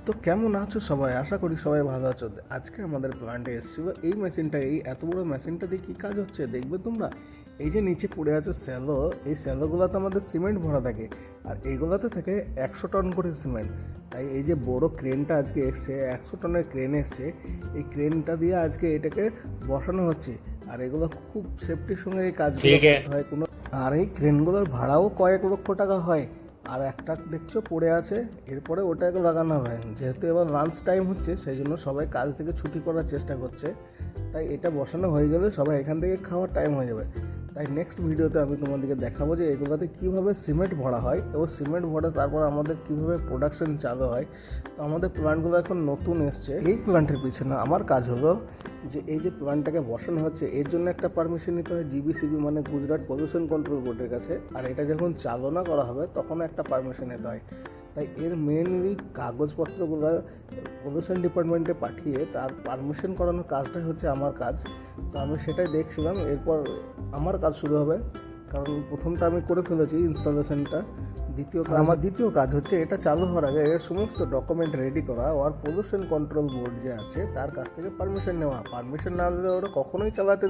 তো কেমন আছো সবাই? আশা করি সবাই ভালো আছো। আজকে আমাদের প্ল্যান্টে এসেছিলো এই মেশিনটা। এই এত বড় মেশিনটা দিয়ে কী কাজ হচ্ছে দেখবে তোমরা। এই যে নিচে পড়ে আছে স্যালো, এই স্যালোগুলোতে আমাদের সিমেন্ট ভরা থাকে, আর এইগুলোতে থাকে 100 টন করে সিমেন্ট। তাই এই যে বড় ক্রেনটা আজকে এসছে, 100 টনের ক্রেন এসছে, এই ক্রেনটা দিয়ে আজকে এটাকে বসানো হচ্ছে। আর এগুলো খুব সেফটির সঙ্গে এই কাজগুলো করতে হয় কোনো। আর এই ক্রেনগুলোর ভাড়াও কয়েক লক্ষ টাকা হয়। আর একটা দেখছো পড়ে আছে, এরপরে ওটাকে লাগানো হবে। যেহেতু এবার লাঞ্চ টাইম হচ্ছে, সেই জন্য সবাই কাজ থেকে ছুটি করার চেষ্টা করছে। তাই এটা বসানো হয়ে গেলে সবাই এখান থেকে খাওয়ার টাইম হয়ে যাবে। তাই নেক্সট ভিডিওতে আমি তোমাদেরকে দেখাবো যে এগুলোতে কীভাবে সিমেন্ট ভরা হয় এবং সিমেন্ট ভরে তারপর আমাদের কীভাবে প্রোডাকশন চালু হয়। তো আমাদের প্ল্যান্টগুলো এখন নতুন এসছে। এই প্ল্যান্টের পিছনে আমার কাজ হলো যে এই যে প্ল্যান্টটাকে বসানো হচ্ছে, এর জন্য একটা পারমিশন নিতে হয় জিবিসিবি, মানে গুজরাট পলিউশন কন্ট্রোল বোর্ডের কাছে। আর এটা যখন চালনা করা হবে তখন একটা পারমিশন নিতে হয়। তাই এর মেনলি কাগজপত্রগুলো পলিউশন ডিপার্টমেন্টে পাঠিয়ে তার পারমিশন করানোর কাজটাই হচ্ছে আমার কাজ। তো আমি সেটাই দেখছিলাম। এরপর আমার কাজ শুরু হবে, কারণ প্রথমটা আমি করে ফেলেছি ইনস্টলেশনটা। আমার দ্বিতীয় কাজ হচ্ছে এটা চালু হওয়ার আগে এর সমস্ত ডকুমেন্ট রেডি করা, আর পলিউশন কন্ট্রোল বোর্ড যে আছে তার কাছ থেকে পারমিশন নেওয়া। পারমিশন না দিলে ওরা কখনোই চালাতে